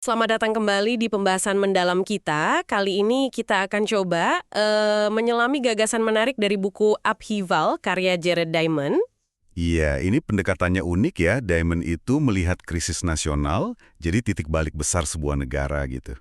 Selamat datang kembali di pembahasan mendalam kita. Kali ini kita akan coba menyelami gagasan menarik dari buku Upheaval karya Jared Diamond. Iya, ini pendekatannya unik ya. Diamond itu melihat krisis nasional, jadi titik balik besar sebuah negara gitu.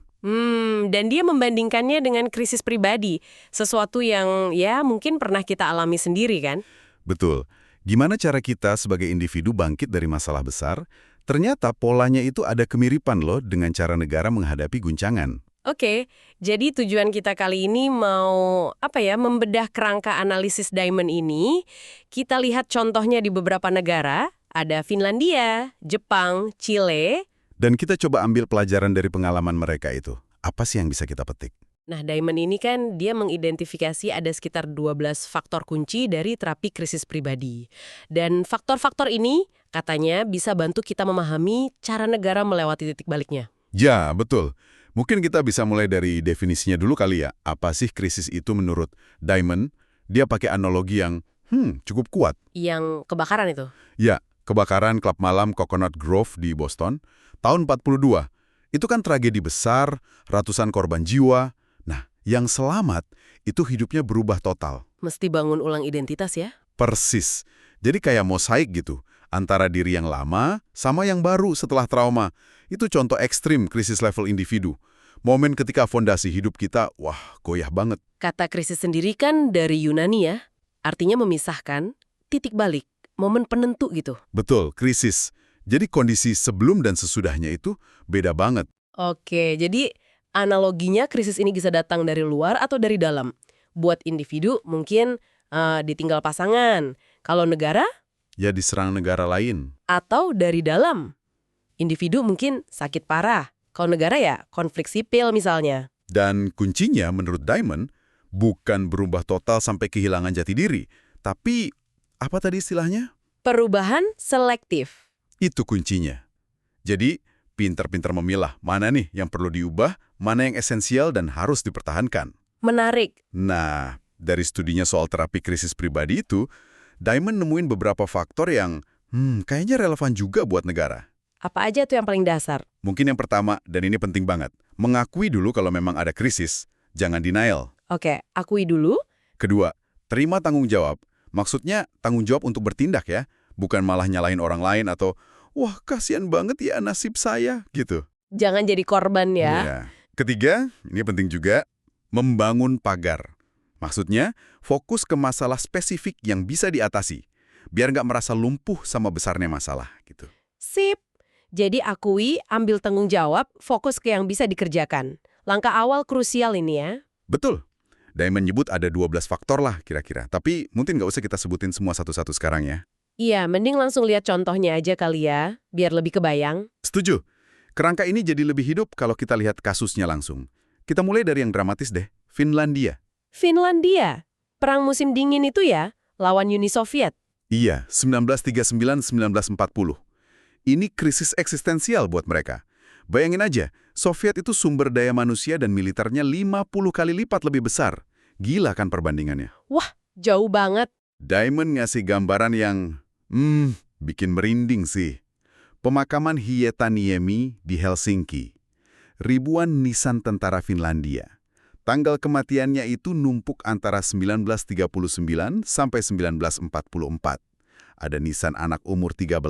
Dan dia membandingkannya dengan krisis pribadi, sesuatu yang ya mungkin pernah kita alami sendiri kan? Betul. Gimana cara kita sebagai individu bangkit dari masalah besar? Ternyata polanya itu ada kemiripan loh dengan cara negara menghadapi guncangan. Oke, jadi tujuan kita kali ini mau membedah kerangka analisis Diamond ini. Kita lihat contohnya di beberapa negara, ada Finlandia, Jepang, Chile. Dan kita coba ambil pelajaran dari pengalaman mereka itu. Apa sih yang bisa kita petik? Nah, Diamond ini kan dia mengidentifikasi ada sekitar 12 faktor kunci dari terapi krisis pribadi. Dan faktor-faktor ini katanya bisa bantu kita memahami cara negara melewati titik baliknya. Ya, betul. Mungkin kita bisa mulai dari definisinya dulu kali ya. Apa sih krisis itu menurut Diamond? Dia pakai analogi yang cukup kuat. Yang kebakaran itu. Ya, kebakaran klub malam Coconut Grove di Boston tahun 42. Itu kan tragedi besar, ratusan korban jiwa. Nah, yang selamat itu hidupnya berubah total. Mesti bangun ulang identitas ya. Persis. Jadi kayak mosaik gitu, antara diri yang lama sama yang baru setelah trauma. Itu contoh ekstrim krisis level individu. Momen ketika fondasi hidup kita, wah, goyah banget. Kata krisis sendiri kan dari Yunani ya. Artinya memisahkan, titik balik, momen penentu gitu. Betul, krisis. Jadi kondisi sebelum dan sesudahnya itu beda banget. Oke, jadi analoginya krisis ini bisa datang dari luar atau dari dalam. Buat individu mungkin ditinggal pasangan. Kalau negara Ya diserang negara lain. atau dari dalam. Individu mungkin sakit parah. Kalau negara ya konflik sipil misalnya. Dan kuncinya menurut Diamond, bukan berubah total sampai kehilangan jati diri. Tapi, apa tadi istilahnya? Perubahan selektif. Itu kuncinya. Jadi, pintar-pintar memilah mana nih yang perlu diubah, mana yang esensial dan harus dipertahankan. Menarik. Nah, dari studinya soal terapi krisis pribadi itu, Diamond nemuin beberapa faktor yang, kayaknya relevan juga buat negara. Apa aja tuh yang paling dasar? Mungkin yang pertama, dan ini penting banget, mengakui dulu kalau memang ada krisis, jangan denial. Oke, akui dulu. Kedua, terima tanggung jawab. Maksudnya tanggung jawab untuk bertindak ya, bukan malah nyalahin orang lain atau, wah kasihan banget ya nasib saya, gitu. Jangan jadi korban ya. Iya. Ketiga, ini penting juga, membangun pagar. Maksudnya, fokus ke masalah spesifik yang bisa diatasi, biar nggak merasa lumpuh sama besarnya masalah, gitu. Sip. Jadi akui, ambil tanggung jawab, fokus ke yang bisa dikerjakan. Langkah awal krusial ini ya. Betul. Diamond nyebut ada 12 faktor lah kira-kira, tapi mungkin nggak usah kita sebutin semua satu-satu sekarang ya. Iya, mending langsung lihat contohnya aja kali ya, biar lebih kebayang. Setuju. Kerangka ini jadi lebih hidup kalau kita lihat kasusnya langsung. Kita mulai dari yang dramatis deh, Finlandia. Finlandia, perang musim dingin itu ya, lawan Uni Soviet. Iya, 1939-1940. Ini krisis eksistensial buat mereka. Bayangin aja, Soviet itu sumber daya manusia dan militernya 50 kali lipat lebih besar. Gila kan perbandingannya? Wah, jauh banget. Diamond ngasih gambaran yang, bikin merinding sih. Pemakaman Hietaniemi di Helsinki. Ribuan nisan tentara Finlandia. Tanggal kematiannya itu numpuk antara 1939 sampai 1944. Ada nisan anak umur 13,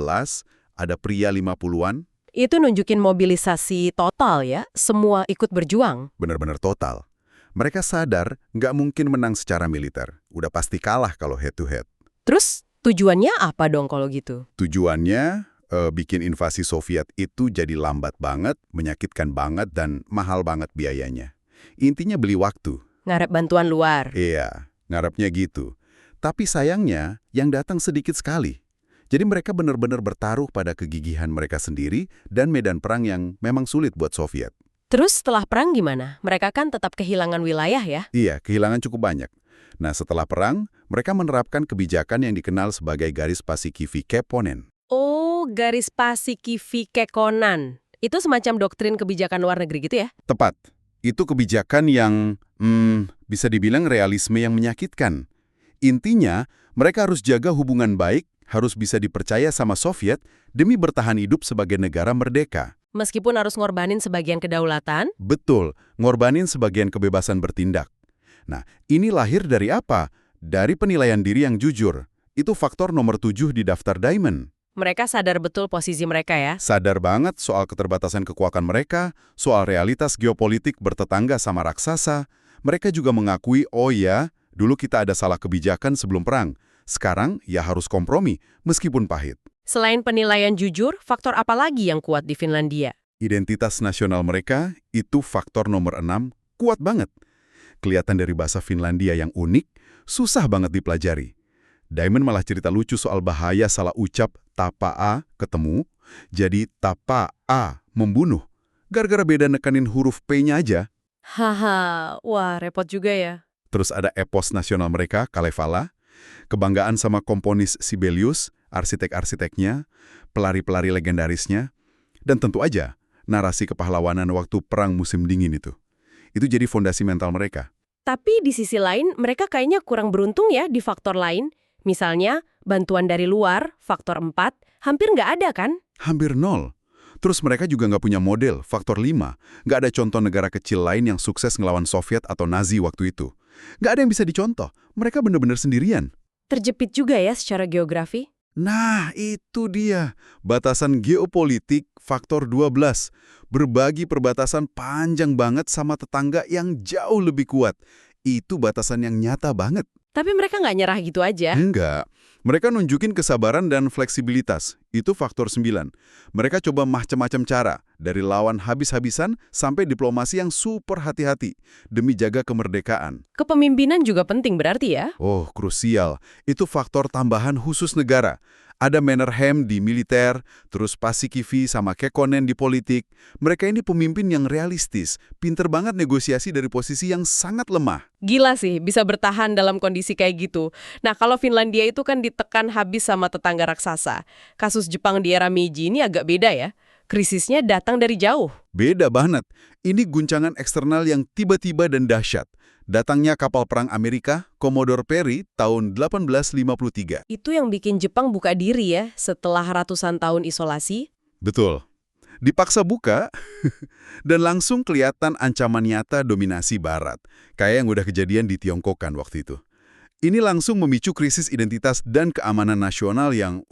ada pria 50-an, Itu nunjukin mobilisasi total ya, semua ikut berjuang. benar-benar total. Mereka sadar nggak mungkin menang secara militer. Udah pasti kalah kalau head-to-head. Terus tujuannya apa dong kalau gitu? Tujuannya bikin invasi Soviet itu jadi lambat banget, menyakitkan banget, dan mahal banget biayanya. Intinya beli waktu. Ngarep bantuan luar. Iya, ngarepnya gitu. Tapi sayangnya, yang datang sedikit sekali. Jadi mereka benar-benar bertaruh pada kegigihan mereka sendiri dan medan perang yang memang sulit buat Soviet. Terus setelah perang gimana? Mereka kan tetap kehilangan wilayah ya? Iya, kehilangan cukup banyak. Nah, setelah perang, mereka menerapkan kebijakan yang dikenal sebagai garis Paasikivi-Kekkonen. Oh, garis Paasikivi-Kekkonen. Itu semacam doktrin kebijakan luar negeri gitu ya? Tepat. Itu kebijakan yang, bisa dibilang realisme yang menyakitkan. Intinya, mereka harus jaga hubungan baik, harus bisa dipercaya sama Soviet demi bertahan hidup sebagai negara merdeka. Meskipun harus ngorbanin sebagian kedaulatan, Betul, ngorbanin sebagian kebebasan bertindak. Nah, ini lahir dari apa? Dari penilaian diri yang jujur. Itu faktor nomor 7 di daftar Diamond. mereka sadar betul posisi mereka ya. Sadar banget soal keterbatasan kekuatan mereka, soal realitas geopolitik bertetangga sama raksasa. Mereka juga mengakui, oh ya, dulu kita ada salah kebijakan sebelum perang. Sekarang ya harus kompromi, meskipun pahit. Selain penilaian jujur, faktor apa lagi yang kuat di Finlandia? Identitas nasional mereka itu faktor nomor 6, kuat banget. Kelihatan dari bahasa Finlandia yang unik, susah banget dipelajari. Diamond malah cerita lucu soal bahaya salah ucap tapa a ketemu, jadi tapa a membunuh. Gara-gara beda nekanin huruf P-nya aja. Haha, wah repot juga ya. Terus ada epos nasional mereka, Kalevala, kebanggaan sama komponis Sibelius, arsitek-arsiteknya, pelari-pelari legendarisnya, dan tentu aja narasi kepahlawanan waktu perang musim dingin itu. Itu jadi fondasi mental mereka. Tapi di sisi lain, mereka kayaknya kurang beruntung ya di faktor lain. Misalnya, bantuan dari luar, faktor 4, hampir nggak ada kan? Hampir nol. Terus mereka juga nggak punya model, faktor 5. Nggak ada contoh negara kecil lain yang sukses ngelawan Soviet atau Nazi waktu itu. Nggak ada yang bisa dicontoh. Mereka benar-benar sendirian. Terjepit juga ya secara geografi. Nah, itu dia. Batasan geopolitik faktor 12. Berbagi perbatasan panjang banget sama tetangga yang jauh lebih kuat. Itu batasan yang nyata banget. Tapi mereka nggak nyerah gitu aja. Enggak. Mereka nunjukin kesabaran dan fleksibilitas. Itu faktor 9. Mereka coba macam-macam cara. Dari lawan habis-habisan sampai diplomasi yang super hati-hati. Demi jaga kemerdekaan. Kepemimpinan juga penting berarti ya. Oh, krusial. Itu faktor tambahan khusus negara. Ada Mannerheim di militer, terus Paasikivi sama Kekkonen di politik. Mereka ini pemimpin yang realistis, pinter banget negosiasi dari posisi yang sangat lemah. Gila sih, bisa bertahan dalam kondisi kayak gitu. Nah, kalau Finlandia itu kan ditekan habis sama tetangga raksasa. Kasus Jepang di era Meiji ini agak beda ya. Krisisnya datang dari jauh. Beda banget. Ini guncangan eksternal yang tiba-tiba dan dahsyat. Datangnya kapal perang Amerika, Commodore Perry, tahun 1853. Itu yang bikin Jepang buka diri ya, setelah ratusan tahun isolasi. Betul. Dipaksa buka, dan langsung kelihatan ancaman nyata dominasi Barat. Kayak yang udah kejadian di Tiongkok kan waktu itu. Ini langsung memicu krisis identitas dan keamanan nasional yang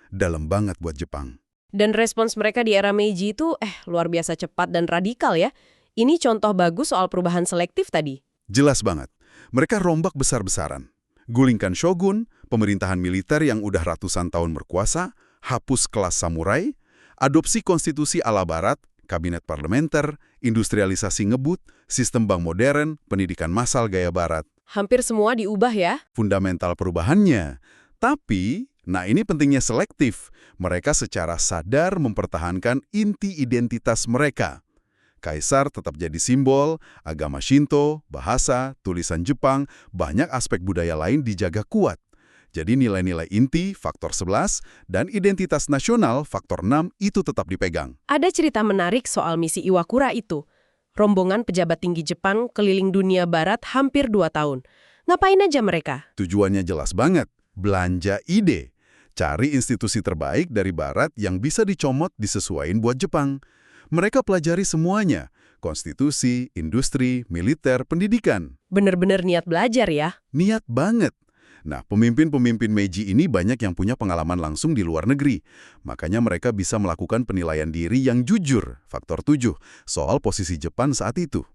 dalam banget buat Jepang. Dan respons mereka di era Meiji itu luar biasa cepat dan radikal ya. Ini contoh bagus soal perubahan selektif tadi. Jelas banget. Mereka rombak besar-besaran. Gulingkan shogun, pemerintahan militer yang udah ratusan tahun berkuasa, hapus kelas samurai, adopsi konstitusi ala barat, kabinet parlementer, industrialisasi ngebut, sistem bank modern, pendidikan massal gaya barat. Hampir semua diubah ya. Fundamental perubahannya. Tapi, nah ini pentingnya selektif. Mereka secara sadar mempertahankan inti identitas mereka. Kaisar tetap jadi simbol, agama Shinto, bahasa, tulisan Jepang, banyak aspek budaya lain dijaga kuat. Jadi nilai-nilai inti, faktor 11, dan identitas nasional, faktor 6, itu tetap dipegang. Ada cerita menarik soal misi Iwakura itu. Rombongan pejabat tinggi Jepang keliling dunia barat hampir 2 tahun. Ngapain aja mereka? Tujuannya jelas banget, belanja ide. Cari institusi terbaik dari barat yang bisa dicomot disesuaiin buat Jepang. Mereka pelajari semuanya, konstitusi, industri, militer, pendidikan. Bener-bener niat belajar ya. Niat banget. Nah, pemimpin-pemimpin Meiji ini banyak yang punya pengalaman langsung di luar negeri. Makanya mereka bisa melakukan penilaian diri yang jujur, faktor 7, soal posisi Jepang saat itu.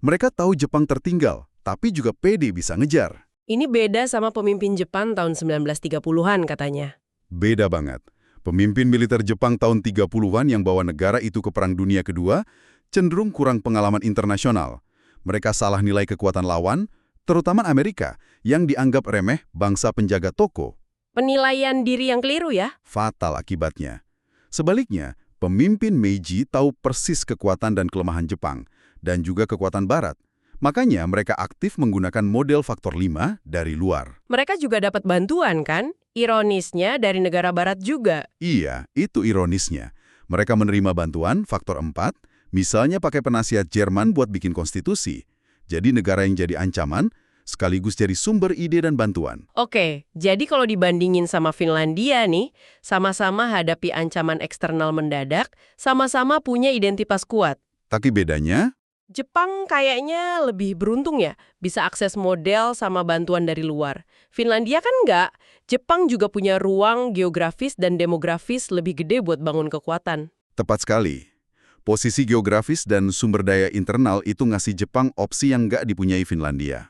Mereka tahu Jepang tertinggal, tapi juga pede bisa ngejar. Ini beda sama pemimpin Jepang tahun 1930-an katanya. Beda banget. Pemimpin militer Jepang tahun 30-an yang bawa negara itu ke Perang Dunia Kedua cenderung kurang pengalaman internasional. Mereka salah nilai kekuatan lawan, terutama Amerika, yang dianggap remeh bangsa penjaga toko. Penilaian diri yang keliru ya? Fatal akibatnya. Sebaliknya, pemimpin Meiji tahu persis kekuatan dan kelemahan Jepang, dan juga kekuatan Barat. Makanya mereka aktif menggunakan model faktor 5 dari luar. Mereka juga dapat bantuan kan? Ironisnya dari negara barat juga. Iya, itu ironisnya. Mereka menerima bantuan faktor 4, misalnya pakai penasihat Jerman buat bikin konstitusi. Jadi negara yang jadi ancaman, sekaligus jadi sumber ide dan bantuan. Oke, jadi kalau dibandingin sama Finlandia nih, sama-sama hadapi ancaman eksternal mendadak, sama-sama punya identitas kuat. Tapi bedanya, Jepang kayaknya lebih beruntung ya, bisa akses model sama bantuan dari luar. Finlandia kan enggak. Jepang juga punya ruang geografis dan demografis lebih gede buat bangun kekuatan. tepat sekali. Posisi geografis dan sumber daya internal itu ngasih Jepang opsi yang nggak dipunyai Finlandia.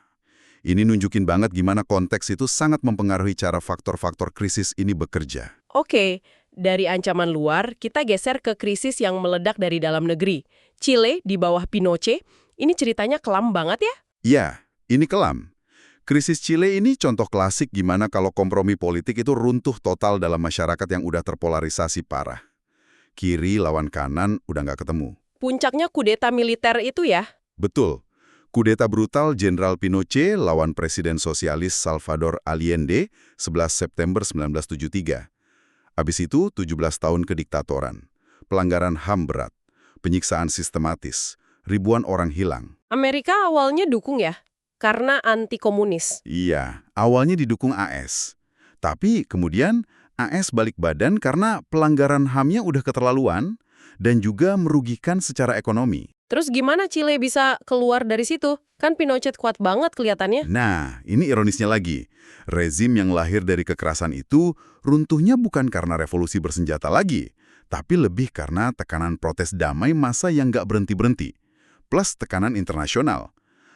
Ini nunjukin banget gimana konteks itu sangat mempengaruhi cara faktor-faktor krisis ini bekerja. Oke, dari ancaman luar, kita geser ke krisis yang meledak dari dalam negeri. Chile di bawah Pinochet, ini ceritanya kelam banget ya? Ya, ini kelam. Krisis Chile ini contoh klasik gimana kalau kompromi politik itu runtuh total dalam masyarakat yang udah terpolarisasi parah. Kiri lawan kanan udah nggak ketemu. Puncaknya kudeta militer itu ya? Betul. Kudeta brutal Jenderal Pinochet lawan Presiden Sosialis Salvador Allende 11 September 1973. Habis itu 17 tahun kediktatoran. Pelanggaran HAM berat, penyiksaan sistematis, ribuan orang hilang. Amerika awalnya dukung ya? Karena anti-komunis. Iya, awalnya didukung AS. Tapi kemudian AS balik badan karena pelanggaran HAM-nya udah keterlaluan dan juga merugikan secara ekonomi. Terus gimana Chile bisa keluar dari situ? Kan Pinochet kuat banget kelihatannya. Nah, ini ironisnya lagi. Rezim yang lahir dari kekerasan itu runtuhnya bukan karena revolusi bersenjata lagi, tapi lebih karena tekanan protes damai massa yang nggak berhenti-berhenti, plus tekanan internasional.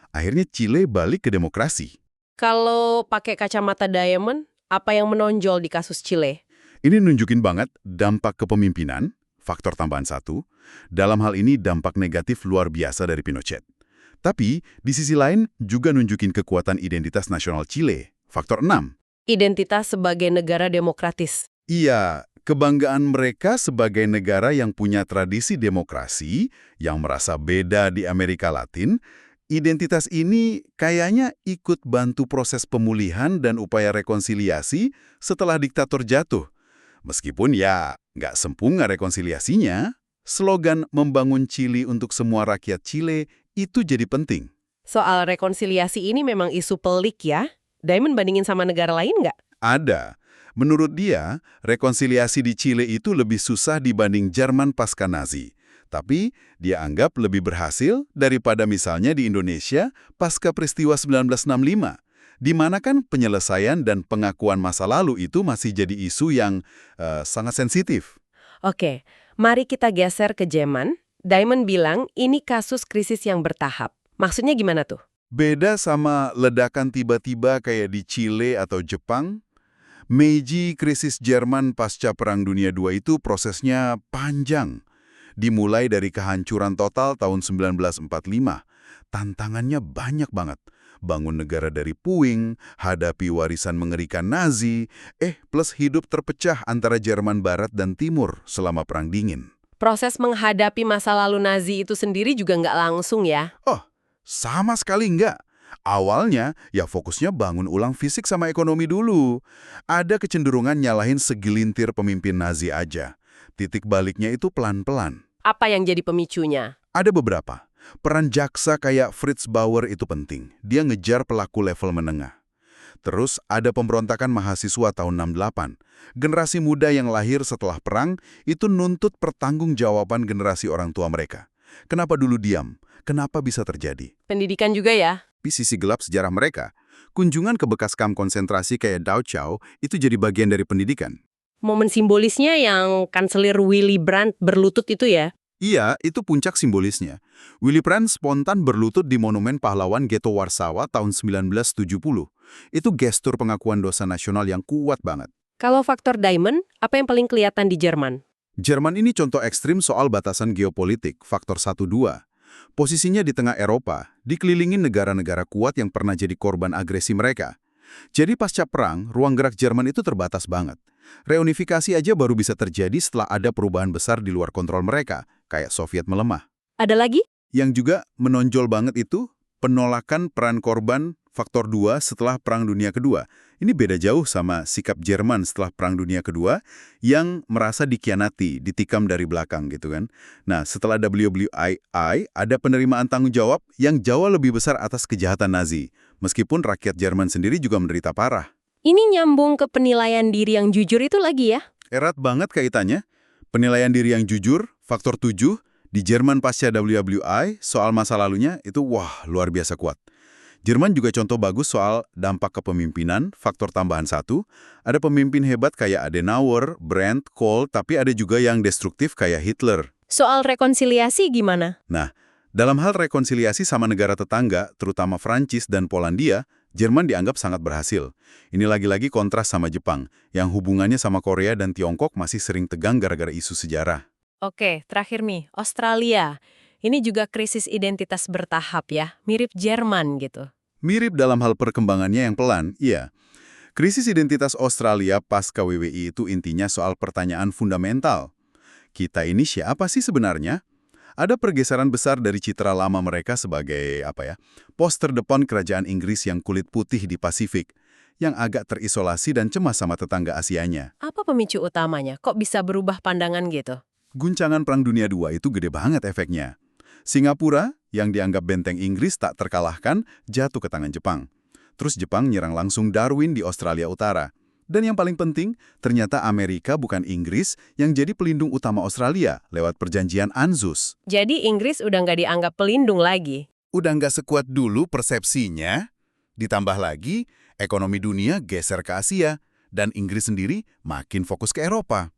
Akhirnya Chile balik ke demokrasi. Kalau pakai kacamata diamond, apa yang menonjol di kasus Chile? Ini nunjukin banget dampak kepemimpinan, faktor tambahan satu. Dalam hal ini dampak negatif luar biasa dari Pinochet. Tapi di sisi lain juga nunjukin kekuatan identitas nasional Chile, faktor 6. Identitas sebagai negara demokratis. Iya, kebanggaan mereka sebagai negara yang punya tradisi demokrasi, yang merasa beda di Amerika Latin, identitas ini kayaknya ikut bantu proses pemulihan dan upaya rekonsiliasi setelah diktator jatuh. Meskipun ya nggak sempurna rekonsiliasinya, slogan membangun Chile untuk semua rakyat Chile itu jadi penting. Soal rekonsiliasi ini memang isu pelik ya? Diamond bandingin sama negara lain nggak? Ada. Menurut dia, rekonsiliasi di Chile itu lebih susah dibanding Jerman pasca Nazi. Tapi dia anggap lebih berhasil daripada misalnya di Indonesia pasca peristiwa 1965, di mana kan penyelesaian dan pengakuan masa lalu itu masih jadi isu yang sangat sensitif. Oke, mari kita geser ke Jerman. Diamond bilang ini kasus krisis yang bertahap. Maksudnya gimana tuh? Beda sama ledakan tiba-tiba kayak di Chile atau Jepang, Meiji krisis Jerman pasca Perang Dunia II itu prosesnya panjang. Dimulai dari kehancuran total tahun 1945. Tantangannya banyak banget. Bangun negara dari puing, hadapi warisan mengerikan Nazi, plus hidup terpecah antara Jerman Barat dan Timur selama Perang Dingin. Proses menghadapi masa lalu Nazi itu sendiri juga nggak langsung ya? Oh, sama sekali enggak. Awalnya, ya fokusnya bangun ulang fisik sama ekonomi dulu. Ada kecenderungan nyalahin segelintir pemimpin Nazi aja. Titik baliknya itu pelan-pelan. Apa yang jadi pemicunya? Ada beberapa. Peran jaksa kayak Fritz Bauer itu penting. Dia ngejar pelaku level menengah. Terus ada pemberontakan mahasiswa tahun 68. Generasi muda yang lahir setelah perang itu nuntut pertanggungjawaban generasi orang tua mereka. Kenapa dulu diam? Kenapa bisa terjadi? Pendidikan juga ya? Di sisi gelap sejarah mereka, kunjungan ke bekas kamp konsentrasi kayak Dachau itu jadi bagian dari pendidikan. Momen simbolisnya yang Kanselir Willy Brandt berlutut itu ya? Iya, itu puncak simbolisnya. Willy Brandt spontan berlutut di Monumen Pahlawan Ghetto Warsawa tahun 1970. Itu gestur pengakuan dosa nasional yang kuat banget. Kalau faktor Diamond, apa yang paling kelihatan di Jerman? Jerman ini contoh ekstrim soal batasan geopolitik, faktor 1-2. Posisinya di tengah Eropa, dikelilingi negara-negara kuat yang pernah jadi korban agresi mereka. Jadi pasca perang, ruang gerak Jerman itu terbatas banget. Reunifikasi aja baru bisa terjadi setelah ada perubahan besar di luar kontrol mereka, kayak Soviet melemah. Ada lagi? Yang juga menonjol banget itu penolakan peran korban faktor 2 setelah Perang Dunia Kedua. Ini beda jauh sama sikap Jerman setelah Perang Dunia Kedua yang merasa dikhianati, ditikam dari belakang gitu kan. Nah, setelah WWII ada penerimaan tanggung jawab yang jauh lebih besar atas kejahatan Nazi. Meskipun rakyat Jerman sendiri juga menderita parah. Ini nyambung ke penilaian diri yang jujur itu lagi ya? Erat banget kaitannya. Penilaian diri yang jujur, faktor 7, di Jerman pasca WWI soal masa lalunya itu wah luar biasa kuat. Jerman juga contoh bagus soal dampak kepemimpinan, faktor tambahan 1. Ada pemimpin hebat kayak Adenauer, Brandt, Kohl, tapi ada juga yang destruktif kayak Hitler. Soal rekonsiliasi gimana? Nah, dalam hal rekonsiliasi sama negara tetangga, terutama Prancis dan Polandia, Jerman dianggap sangat berhasil. Ini lagi-lagi kontras sama Jepang, yang hubungannya sama Korea dan Tiongkok masih sering tegang gara-gara isu sejarah. Oke, terakhir nih, Australia. Ini juga krisis identitas bertahap ya, mirip Jerman gitu. Mirip dalam hal perkembangannya yang pelan, iya. Krisis identitas Australia pasca WWI itu intinya soal pertanyaan fundamental. Kita ini siapa sih sebenarnya? Ada pergeseran besar dari citra lama mereka sebagai, poster depan kerajaan Inggris yang kulit putih di Pasifik, yang agak terisolasi dan cemas sama tetangga Asianya. Apa pemicu utamanya? Kok bisa berubah pandangan gitu? Guncangan Perang Dunia II itu gede banget efeknya. Singapura, yang dianggap benteng Inggris tak terkalahkan, jatuh ke tangan Jepang. Terus Jepang nyerang langsung Darwin di Australia Utara. Dan yang paling penting, ternyata Amerika bukan Inggris yang jadi pelindung utama Australia lewat perjanjian ANZUS. Jadi Inggris udah nggak dianggap pelindung lagi. Udah nggak sekuat dulu persepsinya. Ditambah lagi, ekonomi dunia geser ke Asia, dan Inggris sendiri makin fokus ke Eropa.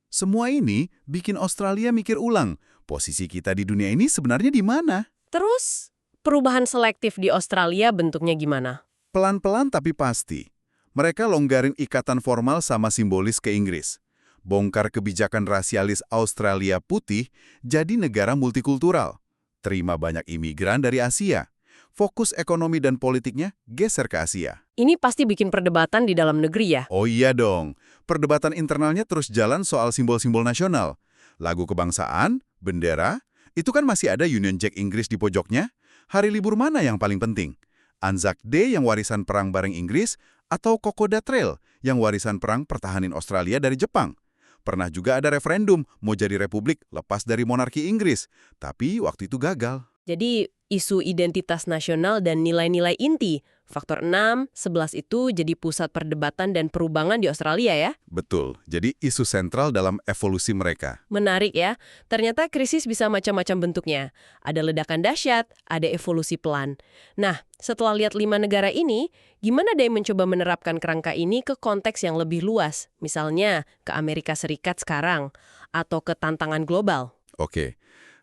Semua ini bikin Australia mikir ulang, posisi kita di dunia ini sebenarnya di mana? Terus, perubahan selektif di Australia bentuknya gimana? Pelan-pelan tapi pasti. Mereka longgarin ikatan formal sama simbolis ke Inggris. Bongkar kebijakan rasialis Australia putih jadi negara multikultural. Terima banyak imigran dari Asia. Fokus ekonomi dan politiknya geser ke Asia. Ini pasti bikin perdebatan di dalam negeri ya? Oh iya dong. Perdebatan internalnya terus jalan soal simbol-simbol nasional. Lagu kebangsaan, bendera, itu kan masih ada Union Jack Inggris di pojoknya. Hari libur mana yang paling penting? Anzac Day yang warisan perang bareng Inggris, atau Kokoda Trail yang warisan perang pertahanin Australia dari Jepang. Pernah juga ada referendum mau jadi republik lepas dari monarki Inggris, tapi waktu itu gagal. Jadi isu identitas nasional dan nilai-nilai inti, faktor 6, 11 itu jadi pusat perdebatan dan perubahan di Australia ya? Betul, jadi isu sentral dalam evolusi mereka. Menarik ya, ternyata krisis bisa macam-macam bentuknya. Ada ledakan dahsyat, ada evolusi pelan. Nah, setelah lihat 5 negara ini, gimana deh mencoba menerapkan kerangka ini ke konteks yang lebih luas? Misalnya ke Amerika Serikat sekarang, atau ke tantangan global. Oke,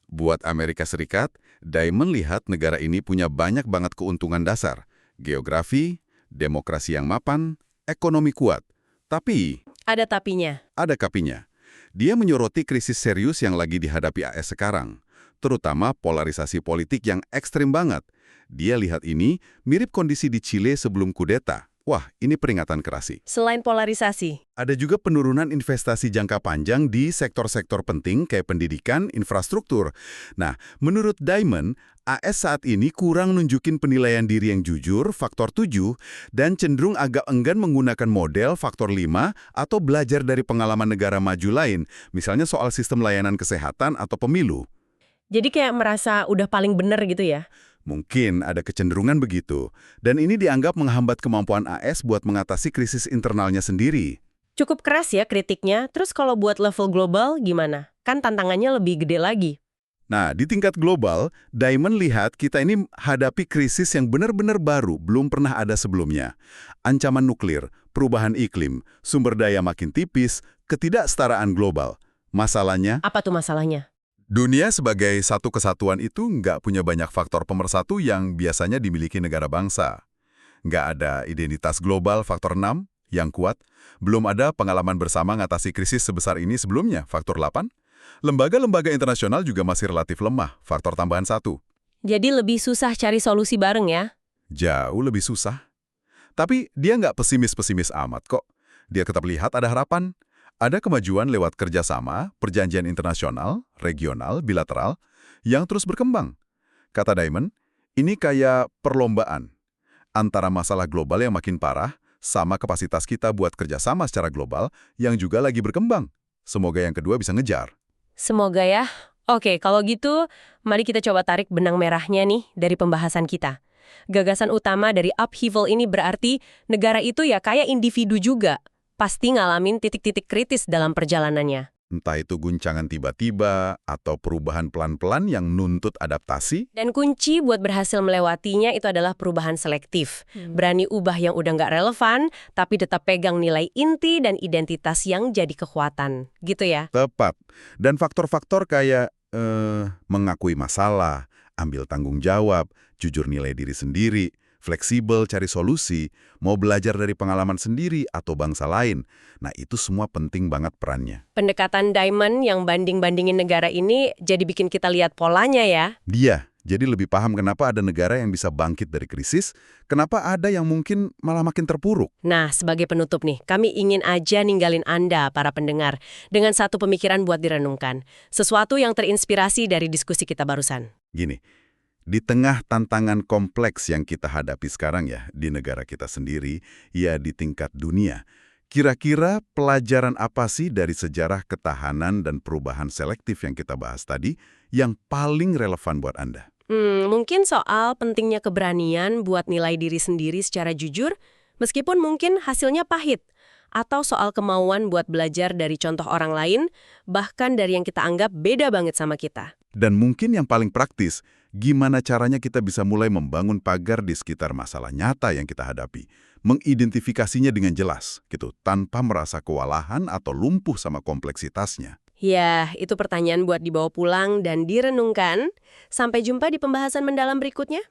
buat Amerika Serikat, Diamond lihat negara ini punya banyak banget keuntungan dasar. Geografi, demokrasi yang mapan, ekonomi kuat. Tapi Ada tapinya. ada kapinya. Dia menyoroti krisis serius yang lagi dihadapi AS sekarang, terutama polarisasi politik yang ekstrim banget. Dia lihat ini mirip kondisi di Chile sebelum kudeta. Wah, ini peringatan keras sih. Selain polarisasi, Ada juga penurunan investasi jangka panjang di sektor-sektor penting kayak pendidikan, infrastruktur. Nah, menurut Diamond, AS saat ini kurang nunjukin penilaian diri yang jujur, faktor 7, dan cenderung agak enggan menggunakan model, faktor 5, atau belajar dari pengalaman negara maju lain, misalnya soal sistem layanan kesehatan atau pemilu. jadi kayak merasa udah paling bener gitu ya? Mungkin ada kecenderungan begitu, dan ini dianggap menghambat kemampuan AS buat mengatasi krisis internalnya sendiri. Cukup keras ya kritiknya, terus kalau buat level global gimana? Kan tantangannya lebih gede lagi. Nah, di tingkat global, Diamond lihat kita ini hadapi krisis yang benar-benar baru, belum pernah ada sebelumnya. Ancaman nuklir, perubahan iklim, sumber daya makin tipis, ketidaksetaraan global. Masalahnya, Apa tuh masalahnya? dunia sebagai satu kesatuan itu nggak punya banyak faktor pemersatu yang biasanya dimiliki negara bangsa. Nggak ada identitas global faktor 6 yang kuat, belum ada pengalaman bersama ngatasi krisis sebesar ini sebelumnya, faktor 8. Lembaga-lembaga internasional juga masih relatif lemah, faktor tambahan 1. Jadi lebih susah cari solusi bareng ya? Jauh lebih susah. Tapi dia nggak pesimis-pesimis amat kok. Dia tetap lihat ada harapan. Ada kemajuan lewat kerjasama, perjanjian internasional, regional, bilateral, yang terus berkembang. Kata Diamond, ini kayak perlombaan antara masalah global yang makin parah sama kapasitas kita buat kerjasama secara global yang juga lagi berkembang. Semoga yang kedua bisa ngejar. Semoga ya. Oke, kalau gitu, mari kita coba tarik benang merahnya nih dari pembahasan kita. Gagasan utama dari upheaval ini berarti negara itu ya kayak individu juga. Pasti ngalamin titik-titik kritis dalam perjalanannya. Entah itu guncangan tiba-tiba atau perubahan pelan-pelan yang nuntut adaptasi. Dan kunci buat berhasil melewatinya itu adalah perubahan selektif. Berani ubah yang udah nggak relevan, tapi tetap pegang nilai inti dan identitas yang jadi kekuatan. Gitu ya? Tepat. Dan faktor-faktor kayak mengakui masalah, ambil tanggung jawab, jujur nilai diri sendiri, fleksibel cari solusi, mau belajar dari pengalaman sendiri atau bangsa lain. Nah, itu semua penting banget perannya. Pendekatan Diamond yang banding-bandingin negara ini jadi bikin kita lihat polanya ya. Dia jadi lebih paham kenapa ada negara yang bisa bangkit dari krisis, kenapa ada yang mungkin malah makin terpuruk. Nah, sebagai penutup nih, kami ingin aja ninggalin Anda, para pendengar, dengan satu pemikiran buat direnungkan. Sesuatu yang terinspirasi dari diskusi kita barusan. Gini, di tengah tantangan kompleks yang kita hadapi sekarang ya, di negara kita sendiri, ya di tingkat dunia, kira-kira pelajaran apa sih dari sejarah ketahanan dan perubahan selektif yang kita bahas tadi yang paling relevan buat Anda? Mungkin soal pentingnya keberanian buat nilai diri sendiri secara jujur, meskipun mungkin hasilnya pahit. Atau soal kemauan buat belajar dari contoh orang lain, bahkan dari yang kita anggap beda banget sama kita. Dan mungkin yang paling praktis, gimana caranya kita bisa mulai membangun pagar di sekitar masalah nyata yang kita hadapi. Mengidentifikasinya dengan jelas, gitu, tanpa merasa kewalahan atau lumpuh sama kompleksitasnya. Ya, itu pertanyaan buat dibawa pulang dan direnungkan. Sampai jumpa di pembahasan mendalam berikutnya.